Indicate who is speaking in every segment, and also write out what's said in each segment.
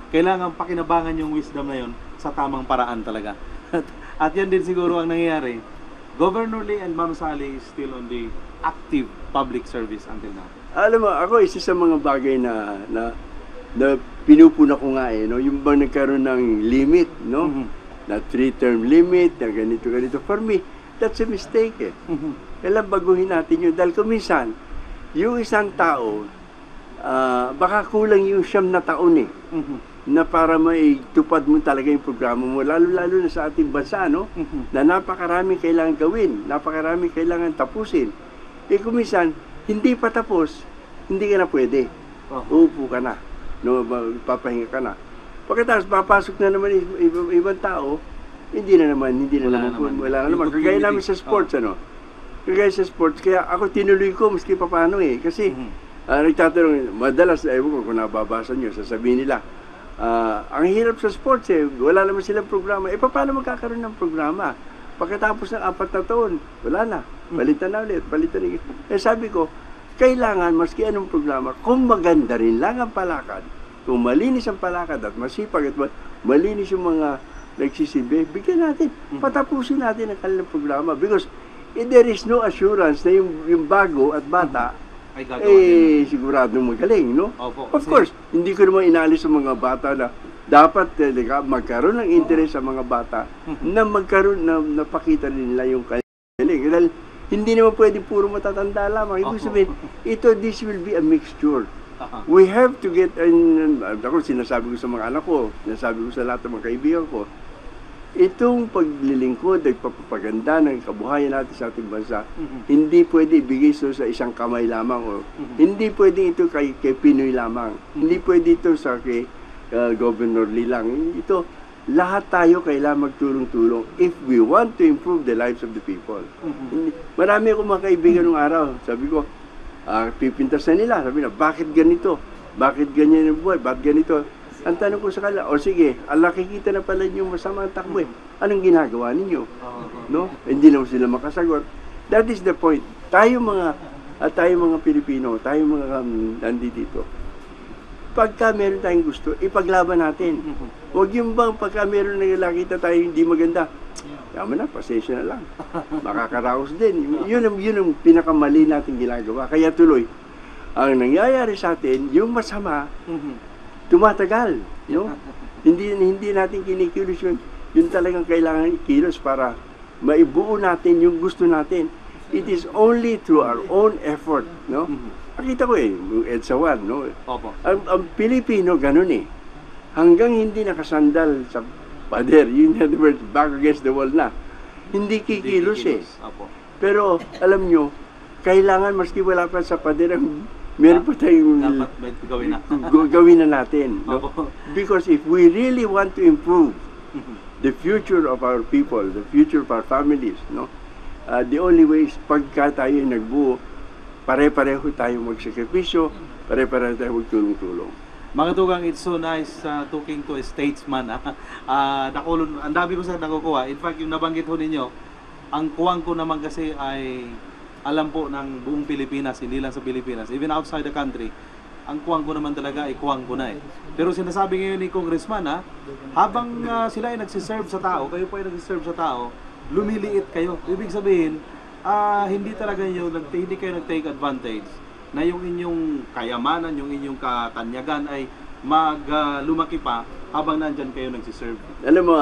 Speaker 1: kailangan pakinabangan yung wisdom na yon sa tamang paraan talaga. At yan din siguro ang nangyayari. Governor Lee and Ma'am Sally is still on the active public service until now.
Speaker 2: Alam mo, ako isa sa mga bagay na pinupuna ko nga no? Yung bang nagkaroon ng limit, no? Na 3-term limit, na ganito. For me, that's a mistake Kailan baguhin natin yun? Dahil kung minsan, yung isang tao, baka kulang yung 9 na taon na para maitupad mo talaga yung programa mo, lalo na sa ating bansa, no? Na napakarami kailangan gawin, napakarami kailangan tapusin. Kung minsan, hindi pa tapos, hindi ka na pwede. Uupo ka na, no? Papahinga ka na. Pagkatapos, papasok na naman ibang tao, wala na naman. Kagaya namin sa sports, Kagaya sa sports, kaya ako tinuloy ko, maski pa paano kasi, nagtatanong, madalas, ewan ko kung nababasa nyo, sasabihin nila, ang hirap sa sports wala naman silang programa. Paano magkakaroon ng programa? Pagkatapos ng 4 na taon, wala na. Balitan na ulit, sabi ko, kailangan, maski anong programa, kung maganda rin lang ang palakad, kung malinis ang palakad at masipag at malinis yung mga nagsisilbi, bigyan natin, patapusin natin ang kanilang programa. Because there is no assurance na yung bago at bata siguradong magaling, no? Of course, hindi ko naman inalis sa mga bata na dapat magkaroon ng interest sa mga bata na magkaroon na napakita nila yung galing. Dahil hindi naman pwede puro matatanda lamang. Ibig sabihin, this will be a mixture. We have to get, ako sinasabi ko sa mga anak ko, sinasabi ko sa lahat ng mga kaibigan ko, itong paglilingkod at pagpapaganda ng kabuhayan natin sa ating bansa, hindi pwede ibigay ito sa isang kamay lamang. Hindi pwede ito kay Pinoy lamang. Hindi pwede ito sa kay Governor Lee lang. Ito, lahat tayo kailangan magtulong-tulong if we want to improve the lives of the people. Marami akong mga kaibigan nung araw. Sabi ko, pipintas na nila. Sabi na, bakit ganito? Bakit ganyan yung buhay? Bakit ganito? Ang tanong ko sa kanila, sige, nakikita na pala niyo masamang takbo Anong ginagawa ninyo? No? Hindi naman sila makasagot. That is the point. Tayo mga Pilipino, tayo mga nandito, pagka meron tayong gusto, ipaglaban natin. Huwag yung bang pagka meron nakita tayo hindi maganda, tama na, pasensya na lang. Makakaraos din. Yun ang pinakamali natin ginagawa. Kaya tuloy, ang nangyayari sa atin, yung masama, tumatagal, no? Hindi natin kinikilos yun talagang kailangan ikilos para maibuo natin yung gusto natin. It is only through our own effort, no? Nakita ko yung EDSA 1, no? Ang Pilipino ganun hanggang hindi nakasandal sa pader, in other words, back against the wall na, hindi kikilos Pero alam nyo, kailangan maski wala pa sa pader meron pa tayong
Speaker 1: dapat
Speaker 2: gawin na natin. No? Because if we really want to improve the future of our people, the future of our families, no? The only way is pagka tayo nagbuo, pare-pareho tayong magsakripisyo, pare-pareho tayong magtulong-tulong.
Speaker 1: Mga tugang, it's so nice talking to a statesman. Nakulon, ang dami ko sa nakukuha. In fact, yung nabanggit ho ninyo, ang kuwang ko naman kasi ay alam po ng buong Pilipinas, hindi lang sa Pilipinas, even outside the country, ang kuwang ko naman talaga ay kuwang ko na Pero sinasabi ngayon ni Congressman, habang sila ay nagsiserve sa tao, kayo po ay nagsiserve sa tao, lumiliit kayo. Ibig sabihin, hindi talaga hindi kayo nag-take advantage na yung inyong kayamanan, yung inyong katanyagan ay lumaki pa habang nandyan kayo nagsiserve.
Speaker 2: Alam mo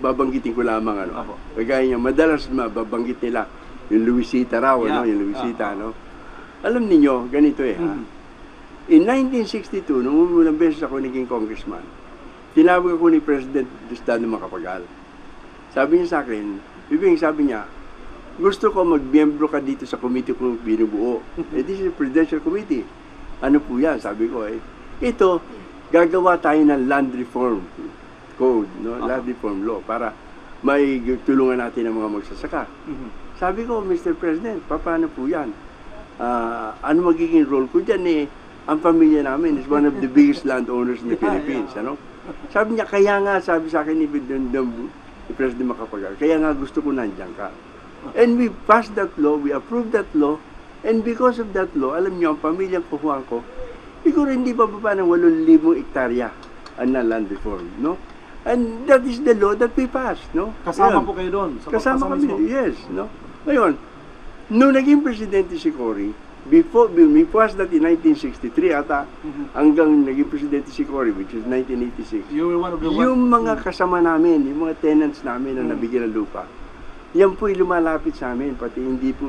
Speaker 2: babanggitin ko lamang kagaya niya, madalas mababanggit nila yung Luisita raw, yung Luisita, Alam niyo ganito In 1962, nung unang beses ako naging congressman, tinawag ako ni President Diosdado Macapagal. Sabi niya sa akin, sabi niya, gusto ko magmiyembro ka dito sa committee kung binubuo. This is a presidential committee. Ano po yan? Sabi ko ito, gagawa tayo ng land reform code, land reform law, para may tulungan natin ang mga magsasaka. Sabi ko, Mr. President, paano po yan? Ano magiging role ko dyan ang pamilya namin is one of the biggest landowners in the Philippines. Sabi niya, kaya nga, sabi sa akin ni President Macapagal, kaya nga gusto ko nandiyan ka. And we passed that law, we approved that law, and because of that law, alam niyo, ang pamilyang kuhuan ko, siguro hindi bababa ng 8,000 hektarya ang na land reform, no? And that is the law that we passed, no?
Speaker 1: Kasama
Speaker 2: Ngayon,
Speaker 1: po kayo doon? Sa
Speaker 2: kasama
Speaker 1: pagpasa
Speaker 2: kami,
Speaker 1: mismo?
Speaker 2: yes, no? Ngayon, nung naging presidente si Cory, before, was that in 1963 ata, hanggang naging presidente si Cory, which is 1986,
Speaker 1: You were one of the
Speaker 2: yung mga kasama namin, yung mga tenants namin na nabigyan ng lupa, yan po'y lumalapit sa amin, pati hindi po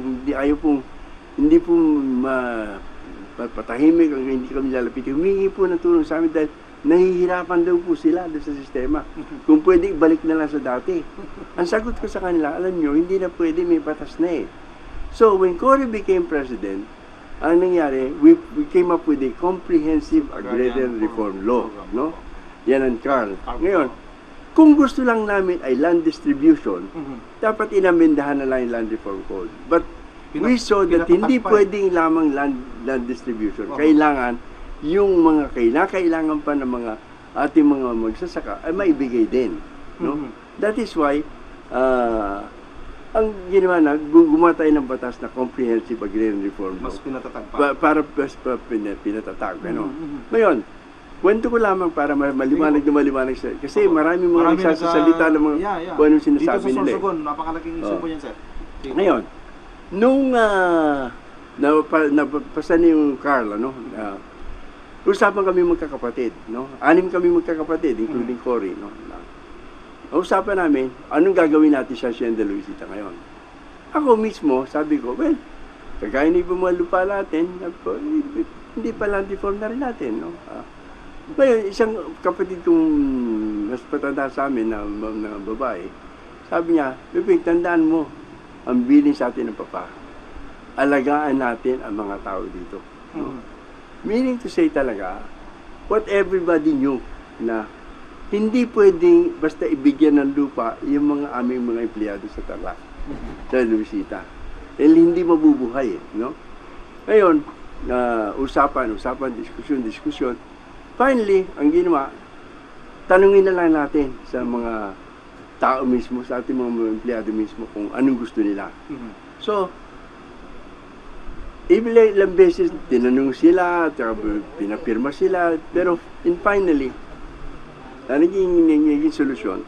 Speaker 2: patahimik, hindi kami lalapit. Humingi po ng tulong sa amin dahil nahihirapan daw po sila doon sa sistema. Kung pwede, ibalik na lang sa dati. Ang sagot ko sa kanila, alam nyo, hindi na pwede, may batas na eh. So, when Cory became president, ang nangyari, we came up with a comprehensive agrarian reform law, no? Yan ang Carl. Ngayon, kung gusto lang namin ay land distribution, dapat inamendahan na lang yung land reform code. But we saw that hindi pwedeng lamang land distribution. Kailangan yung mga kailangan pa ng mga ating mga magsasaka ay maibigay din, no? That is why ang ginawa na gumawa tayo ng batas na comprehensive agrarian reform law.
Speaker 1: Mas pinatatag pa.
Speaker 2: Para pinatatag, ano. Ngayon, kwento ko lamang para maliwanag siya. Kasi maraming mga nagsasalita ng mga kung anong sinasabi nila.
Speaker 1: Dito sa Sorsogon, napakalaking issue po yan, sir.
Speaker 2: Ngayon, nung napasa na yung Carl, ano, usapan kami magkakapatid, no? 6 kami magkakapatid, including Cory, no? Usapan namin, anong gagawin natin sa Hacienda Luisita ngayon? Ako mismo, sabi ko, well, kagaya ni lupa natin, hindi pa land reform na rin natin, no? Ngayon, isang kapatid kong mas patanda sa amin na babae, sabi niya, Piping, tandaan mo, ang bilin sa atin ng papa, alagaan natin ang mga tao dito. No? Meaning to say talaga, what everybody knew na hindi pwedeng basta ibigyan ng lupa yung mga aming mga empleyado sa Tarlac, sa Luisita. Dahil hindi mabubuhay, no? Ngayon, usapan, diskusyon. Finally, ang ginawa, tanungin na lang natin sa mga tao mismo, sa ating mga empleyado mismo kung anong gusto nila. So, ilang beses tinanong sila, pinapirma sila, pero finally, naging solusyon.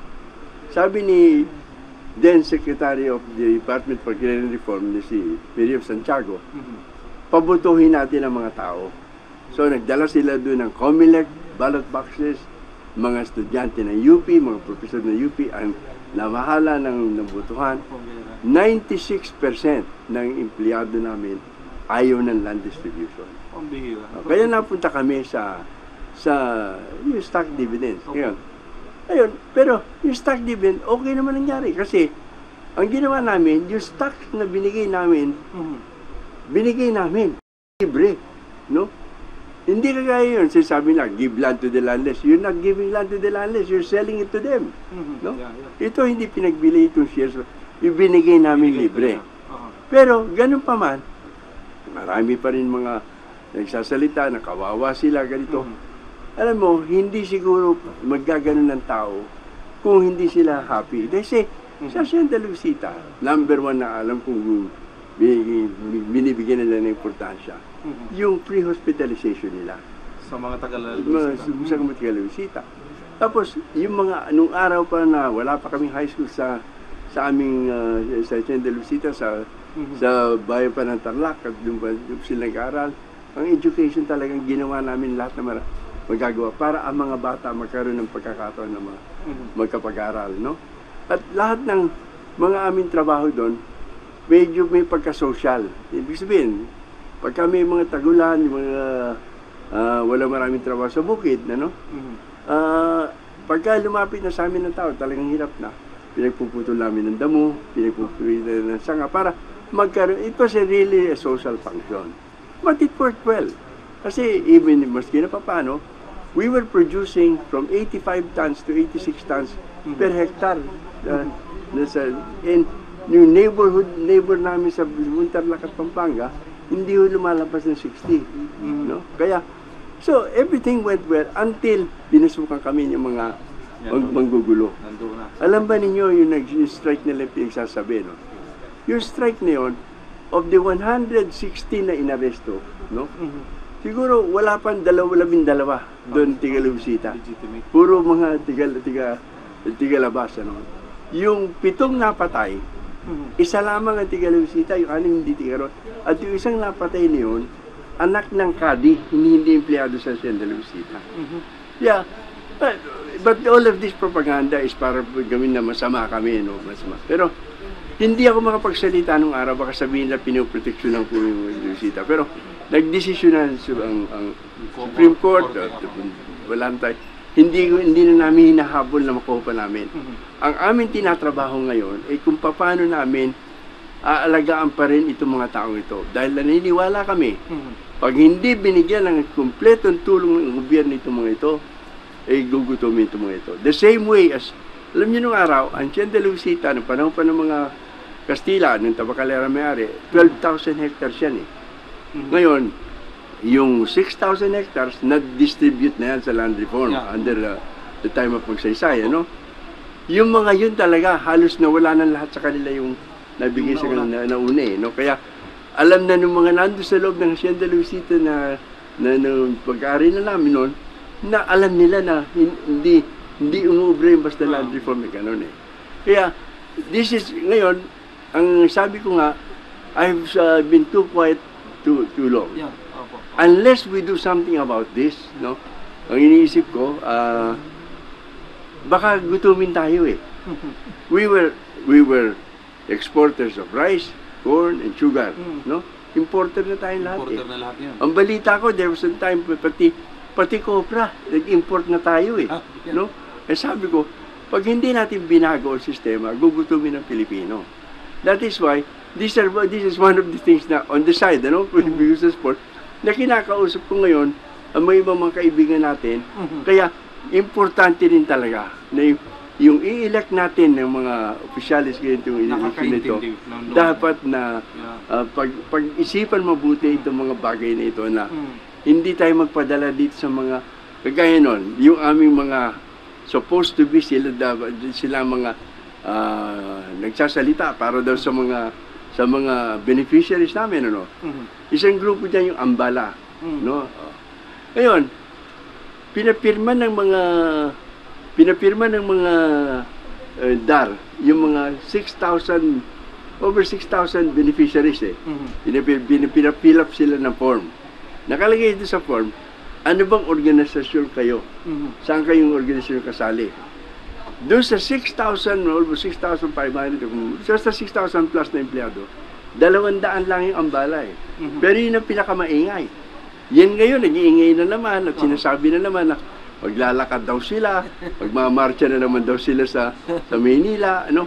Speaker 2: Sabi ni then Secretary of the Department for Agrarian Reform, si Miriam Santiago, pabutuhin natin ang mga tao. So nagdala sila doon ng COMELEC, ballot boxes, mga estudyante ng UP, mga professor ng UP, ang namahala ng butuhan. 96% ng empleyado namin ayaw ng land distribution. Kaya napunta kami sa yung stock dividends. Okay. Ayun, pero yung stock dividend, okay naman nangyari. Kasi, ang ginawa namin, yung stock na binigay namin, libre. No? Hindi kagaya yun. Sabi na, give land to the landless. You're not giving land to the landless. You're selling it to them. No? Ito hindi pinagbili itong shares. Yung binigay namin libre. Pero, ganun pa man, marami pa rin mga nagsasalita na kawawa sila, ganito. Alam mo, hindi siguro maggaganon ng tao kung hindi sila happy. Kasi sa Hacienda Luisita, number 1 na alam kong binibigyan nila ng importansya, yung free hospitalization nila.
Speaker 1: Sa mga taga-Luisita.
Speaker 2: Sa mga taga-Luisita. Tapos, yung mga, nung araw pa na wala pa kaming high school sa aming, sa Hacienda Luisita, sa bayan pa ng Tarlac, at doon sila nag-aaral, ang education talagang ginawa namin lahat na magagawa para ang mga bata magkaroon ng pagkakataon na magkapag-aral, no? At lahat ng mga aming trabaho doon, medyo may pagka-social. Ibig sabihin, pagka may mga tagulan, wala maraming trabaho sa bukid, no? Pagka lumapit na sa amin ng tao, talagang hirap na. Pinagpuputol namin ng damo, pinagpuputol ng sanga, para magkaroon. It was really a social function. But it worked well. Kasi even maski na paano, we were producing from 85 tons to 86 tons per hectare. And yung neighbor namin sa Tarlac at Pampanga, hindi ho lumalabas ng 60. No? Kaya, so everything went well until binasukan kami yung mga manggugulo. Alam ba ninyo yung strike nila pinagsasabi, no? Yung strike na yun, of the 116 na inaresto, no? siguro wala pang 12 doon tiga-Luisita.
Speaker 1: Legitimate.
Speaker 2: Puro mga tiga-labas, ano. Yung 7 napatay, isa lamang ang tiga-Luisita, yung 6 hindi tiga ron. At yung isang napatay niyon, anak ng kadi, hindi empleyado sa Hacienda Luisita. Yeah, but all of this propaganda is para gawin na masama kami, no? Masama. Pero hindi ako makapagsalita nung araw, baka sabihin na pinoproteksyonan ko yung Luisita. Pero nagdesisyon na ang Supreme Court, wala tayo. Hindi na namin hinahabol na makuha pa namin. Ang aming tinatrabaho ngayon ay kung paano namin aalagaan pa rin itong mga taong ito. Dahil naniniwala kami, pag hindi binigyan ng kumpletong tulong ng gobyerno itong mga ito, ay gugutumin itong mga ito. The same way as, alam niyo nung araw, ang Hacienda Luisita, ng panahon pa ng mga Kastila, ng Tabacalera May-ari, 12,000 hectares yan eh. Ngayon, yung 6,000 hectares, na-distribute na yan sa land reform under the time of Magsaysay, ano? Yung mga yun talaga, halos nawala na lahat sa kanila yung nabigay sa kanila na una eh, no? Kaya, alam na ng mga nando sa loob ng Hacienda Luisita na pag-aari na namin noon, na alam nila na hindi umuubre yung basta land reform na gano'n eh. Kaya, this is, ngayon, ang sabi ko nga, I've been too quiet too long.
Speaker 1: Yeah.
Speaker 2: Unless we do something about this, no? Ang iniisip ko, baka gutumin tayo eh. We were exporters of rice, corn, and sugar, no? Importer na tayo lahat
Speaker 1: Importer
Speaker 2: eh.
Speaker 1: na lahat yan.
Speaker 2: Ang balita ko, there was a time pati copra, nag-import na tayo eh, no? Eh sabi ko, pag hindi natin binago ang sistema, gugutumin ang Pilipino. That is why this is one of the things na on the side, ano, because of sport, na kinakausap ko ngayon ang mga ibang mga kaibigan natin. Kaya importante rin talaga na yung i-elect natin ng mga opisyalis ganito yung election nito, dapat na pag-isipan mabuti itong mga bagay na ito na hindi tayo magpadala dito sa mga kagaya nun, yung aming mga supposed to be sila mga nagsasalita para daw sa mga beneficiaries namin, ano. Isang grupo diyan yung Ambala, no. Ngayon, pinapirma ng mga DAR, yung mga over 6,000 beneficiaries eh. Pinafill up sila ng form. Nakalagay ito sa form, ano bang organisasyon kayo? Saan kayong organisasyon kasali? Doon sa 6,000, almost 6,500, sa 6,000 plus na empleyado, 200 lang yung Ambala eh. Pero yun ang pinakamaingay. Yan ngayon, nag-iingay na naman at sinasabi na naman na maglalakad daw sila, magmamarcha na naman daw sila sa Maynila, ano.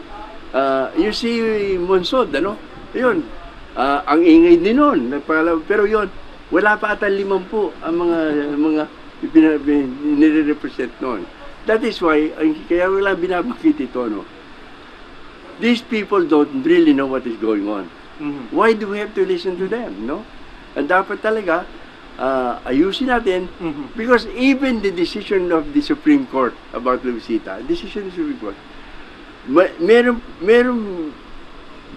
Speaker 2: Yung si Monsod, ano, yun, ang ingay din nun. Pero yun, wala pa ata 50 ang mga nire-represent noon. That is why, kaya wala binabakit ito, no? These people don't really know what is going on. Why do we have to listen to them, no? And dapat talaga, ayusin natin, because even the decision of the Supreme Court about Luisita, decision of the Supreme Court, merong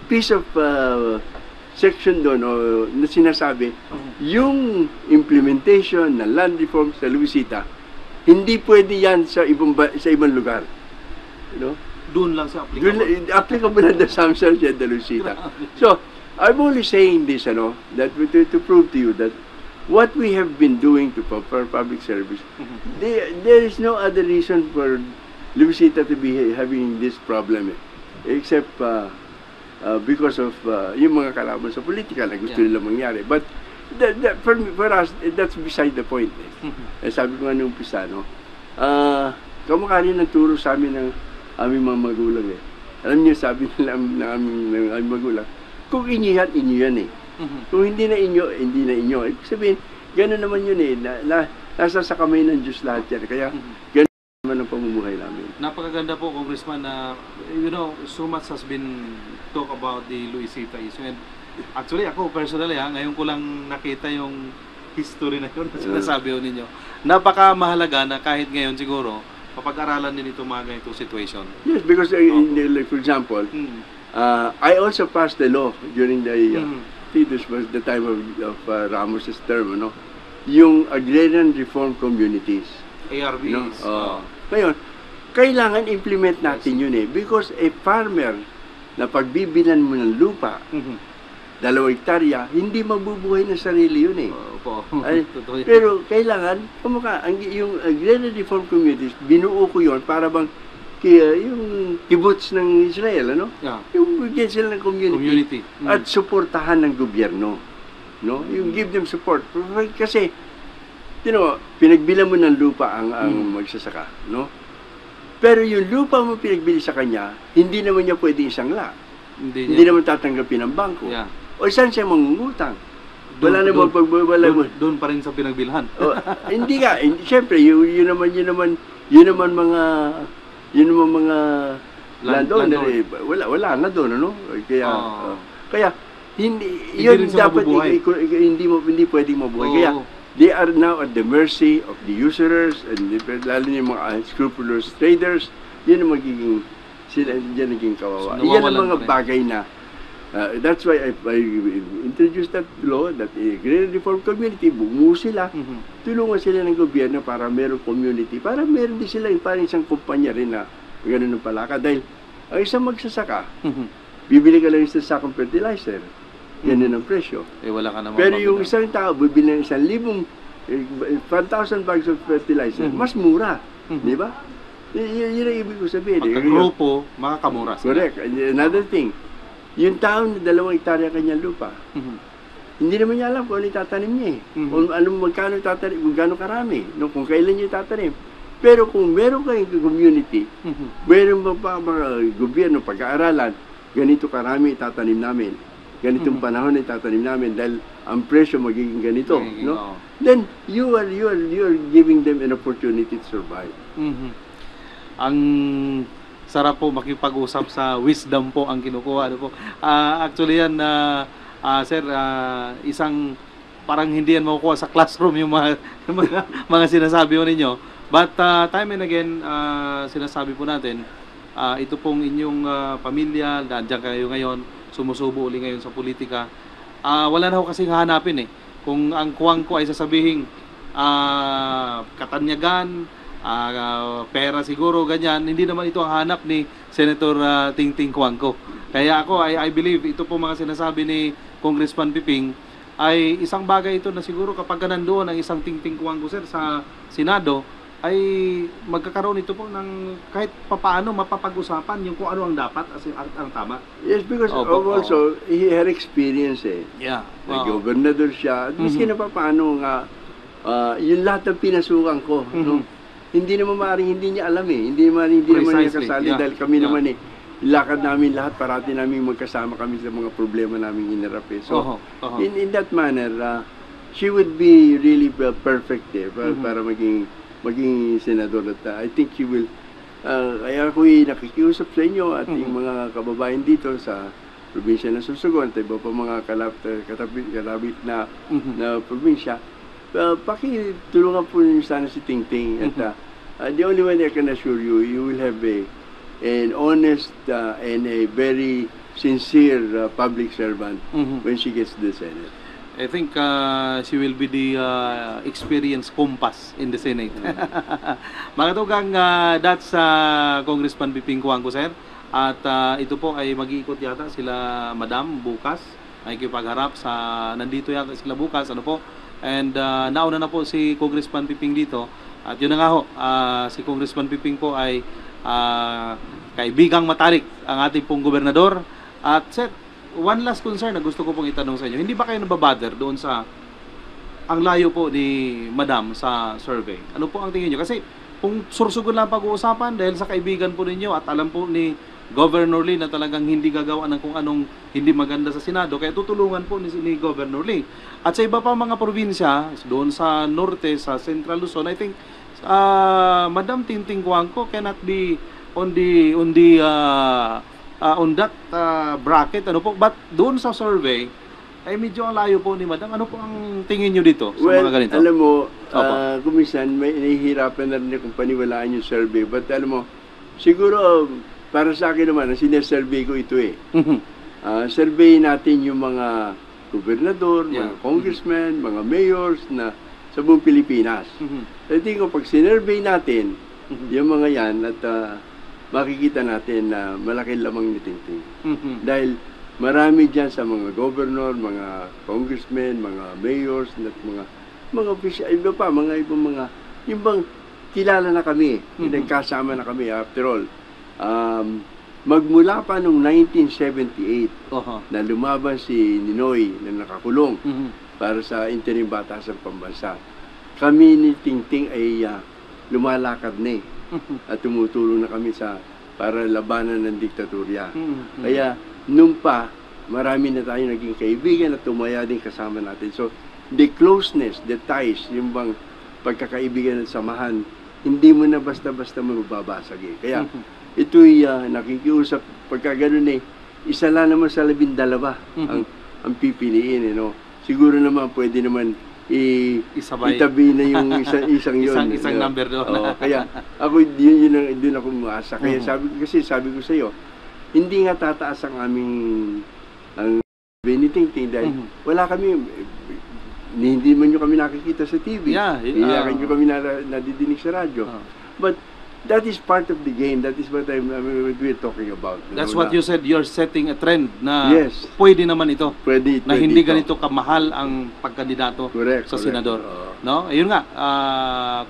Speaker 2: piece of section doon na sinasabi, yung implementation ng land reform sa Luisita, hindi pwede yan sa ibang lugar. You know?
Speaker 1: Doon lang sa applicable.
Speaker 2: Applicable na sa Hacienda Luisita. So, I'm only saying this, ano, that to prove to you that what we have been doing for public service, there is no other reason for Luisita to be having this problem except because of yung mga kalaban sa politika na gusto nila mangyari. But for us, that's beside the point. Sabi ko nga nung umpisa, no? Kamukha rin ng turo sa amin ng aming mga magulang eh. Alam niyo, sabi nila ng aming magulang, kung inyo yan, inyo yan eh. Kung hindi na inyo, hindi na inyo. Ibig sabihin, gano'n naman yun eh. Nasa sa kamay ng Diyos lahat yan. Kaya, gano'n naman ang pamumuhay namin.
Speaker 1: Napakaganda po, Congressman, na, you know, so much has been talk about the Luisita issue. And actually, ako personally, ngayon ko lang nakita yung history na yun na sinasabi ninyo. Napakamahalaga na kahit ngayon siguro, papag-aralan din itong mga ganitong situation.
Speaker 2: Yes, because like, for example, I also passed the law during the this was the time of Ramos's term, no? yung agrarian reform communities.
Speaker 1: ARBs.
Speaker 2: No? Ngayon, kailangan implement natin yun because a farmer na pagbibilan mo ng lupa, 2 hektarya, hindi mabubuhay ng sarili yun
Speaker 1: Opo.
Speaker 2: Ay,
Speaker 1: Totoo yun.
Speaker 2: pero kailangan, yung agrarian reform communities, binuo ko yun para bang yung kibbutz ng Israel, ano?
Speaker 1: Yeah.
Speaker 2: Yung bigyan sila ng community.
Speaker 1: Community.
Speaker 2: At suportahan ng gobyerno. No? Yung give them support. Kasi, pinagbilan mo ng lupa ang magsasaka, no? Pero yung lupa mo pinagbili sa kanya, hindi naman niya pwede isangla. Hindi naman tatanggapin ng bangko.
Speaker 1: Yeah.
Speaker 2: O saan siya mangungutang? Wala namang pagbabala mo.
Speaker 1: Doon pa rin sa pinagbilhan.
Speaker 2: Hindi ka. Siyempre, yun naman mga landowner. Wala na doon, ano? Kaya hindi yun
Speaker 1: rin sila
Speaker 2: dapat
Speaker 1: mabubuhay.
Speaker 2: hindi pwedeng mabuhay. Kaya they are now at the mercy of the usurers and lalo na yung mga scrupulous traders. Yun ang sila naging kawawa.
Speaker 1: So,
Speaker 2: Iyan ang mga
Speaker 1: pa rin.
Speaker 2: bagay na that's why I introduced that law that agrarian reform community, bumuo sila, tulungan sila ng gobyerno para meron community, para meron din sila parang isang kumpanya rin na gano'n ng palaka. Dahil ang isang magsasaka, bibili ka lang isang sakong fertilizer, yan din ang presyo.
Speaker 1: Wala ka naman.
Speaker 2: Pero yung isang tao, bibili ng 1,000 bags of fertilizer, mas mura. Di ba? Yun ang ibig ko sabihin.
Speaker 1: Pagka-grupo, makakamura sila.
Speaker 2: Correct. Another thing, yung tao na 2 hektarya kanyang lupa, hindi naman niya alam kung ano itatanim niya Kung magkano itatanim, kung gaano karami, kung kailan niya itatanim. Pero kung meron kayong community, meron pa mga gobyerno, pag-aaralan, ganito karami itatanim namin. Ganitong panahon itatanim namin dahil ang presyo magiging ganito, no? Then you are giving them an opportunity to survive.
Speaker 1: Ang sarap po makipag-usap sa wisdom po ang kinukuha. Ano po? Actually yan, sir, isang parang hindi yan makukuha sa classroom yung mga sinasabi mo ninyo. But time and again, sinasabi po natin, ito pong inyong pamilya, nandiyan kayo ngayon, sumusubo uli ngayon sa politika. Wala na ho kasing hahanapin Kung ang kuwang ko ay sasabihin, katanyagan, pera siguro, ganyan, hindi naman ito ang hanap ni Senator Tingting Kuangco. Kaya ako, I believe, ito po mga sinasabi ni Congressman Piping, ay isang bagay ito na siguro kapag nandoon ang isang Tingting Kuangco, sir, sa Senado, ay magkakaroon ito po ng kahit papaano mapapag-usapan yung kung ano ang dapat ang tama.
Speaker 2: Yes, because also, he had experience
Speaker 1: Yeah.
Speaker 2: Nag-gobernador siya. At miski na paano nga, yung lahat ng pinasukan ko, no? Hindi naman maaaring hindi niya alam hindi naman niya kasali dahil kami naman lakad namin lahat, parati namin magkasama kami sa mga problema namin inarap So, in that manner, she would be really perfect para maging senador at I think she will kaya ako'y nakikiusap sa inyo at yung mga kababayan dito sa probinsya ng Sorsogon at iba pa mga kalapit na probinsya, pakitulungan po niyo sana si Tingting at the only one I can assure you, you will have an honest and a very sincere public servant when she gets to the Senate.
Speaker 1: I think she will be the experience compass in the Senate. Mga tugang, that's Congressman Piping Kuangco, sir. At ito po ay mag-iikot yata sila Madam bukas. Nakikipagharap sa, nandito yata sila bukas, ano po. And nauna na po si Congressman Piping dito. At yun na nga ho, si Congressman Piping po ay kaibigang matalik ang ating pong gobernador. At sir, one last concern na gusto ko pong itanong sa inyo. Hindi ba kayo nababother doon sa ang layo po ni Madam sa survey? Ano po ang tingin nyo? Kasi kung Sorsogon lang pag-uusapan dahil sa kaibigan po ninyo at alam po ni Governor Lee na talagang hindi gagawa ng kung anong hindi maganda sa Senado, kaya tutulungan po ni Governor Lee. At sa iba pa mga probinsya, doon sa norte, sa Central Luzon, I think Madam Tingting Kuangco cannot be on that bracket, ano po, but doon sa survey ay medyo ang layo po ni Madam. Ano po ang tingin nyo dito sa mga ganito?
Speaker 2: Alam mo, kumisan may nahihirapan na rin kung paniwalaan yung survey, but alam mo, siguro para sa akin naman, ang sinesurvey ko ito survey natin yung mga gobernador, mga congressmen, mga mayors na sa buong Pilipinas.
Speaker 1: Mhm.
Speaker 2: I think pag sinurvey natin,
Speaker 1: Mhm.
Speaker 2: yung mga yan, at makikita natin na malaking lamang ni Tingting.
Speaker 1: Mhm.
Speaker 2: Dahil marami dyan sa mga governor, mga congressmen, mga mayors, at mga official, iba pa, mga ibang mga, yung bang kilala na kami, nagkasama na kami, after all. Magmula pa noong 1978,
Speaker 1: Oho.
Speaker 2: na lumaban si Ninoy na nakakulong
Speaker 1: Mhm.
Speaker 2: para sa interim batasang pambansa. Kami ni Tingting ay lumalakad na at tumutulong na kami para labanan ng diktatorya.
Speaker 1: Mhm.
Speaker 2: Kaya nung pa, marami na tayo naging kaibigan at tumaya din kasama natin. So, the closeness, the ties, yung bang pagkakaibigan at samahan, hindi mo na basta-basta mababasag eh. Kaya ito'y nakikiusap, pagka ganun isa lang naman sa 12 ang pipiliin. Siguro naman pwede naman
Speaker 1: Isabay.
Speaker 2: itabi na yung isang yun.
Speaker 1: Isang number doon.
Speaker 2: Oo, kaya ako, yun ako umaasa. Kaya sabi ko sa iyo, hindi nga tataas ang aming Tingting dahil wala kami, hindi man nyo kami nakikita sa TV.
Speaker 1: Yeah,
Speaker 2: Hindi nyo kami nadidinig sa radyo. But that is part of the game. That is what we're talking about.
Speaker 1: That's what you said, you're setting a trend na
Speaker 2: Yes.
Speaker 1: pwede naman ito.
Speaker 2: Pwede
Speaker 1: Na hindi
Speaker 2: ito.
Speaker 1: ganito kamahal ang pagkandidato
Speaker 2: Correct,
Speaker 1: sa
Speaker 2: correct.
Speaker 1: senador.
Speaker 2: Oo.
Speaker 1: No? Ayun nga,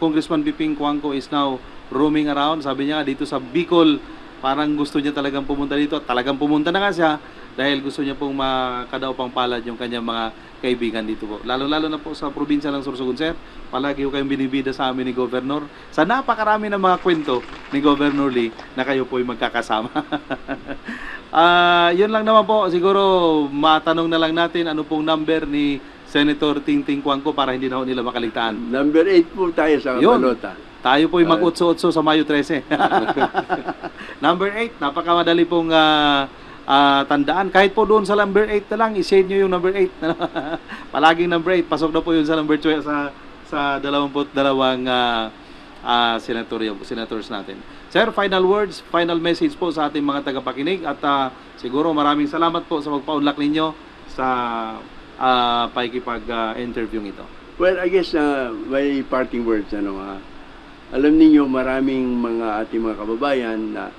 Speaker 1: Congressman Piping Cuangco is now roaming around. Sabi niya dito sa Bicol, parang gusto niya talagang pumunta dito. Talagang pumunta na nga siya dahil gusto niya pong makadaw pang palad yung kanyang mga kaibigan dito po. Lalo-lalo na po sa probinsya ng Sorsogon, sir. Palagi ko kayong binibida sa amin ni Governor. Sa napakarami ng mga kwento ni Governor Lee na kayo po ay magkakasama. Yun lang naman po. Siguro matanong na lang natin ano pong number ni Senator Tingting Cuangco para hindi na ho nila makaligtaan.
Speaker 2: Number 8 po tayo sa
Speaker 1: Yun.
Speaker 2: balota.
Speaker 1: Tayo po ay mag-utso-utso sa Mayo 13. Number 8, napakamadali pong tandaan. Kahit po doon sa number 8 na lang, i-shade nyo yung number 8. Palaging number 8. Pasok na po yun sa number 12 sa 22 senators natin. Sir, final words, final message po sa ating mga tagapakinig at siguro maraming salamat po sa pagpaunlak ninyo sa pakikipag-interview ito.
Speaker 2: Well, I guess my parting words, alam niyo maraming ating mga kababayan na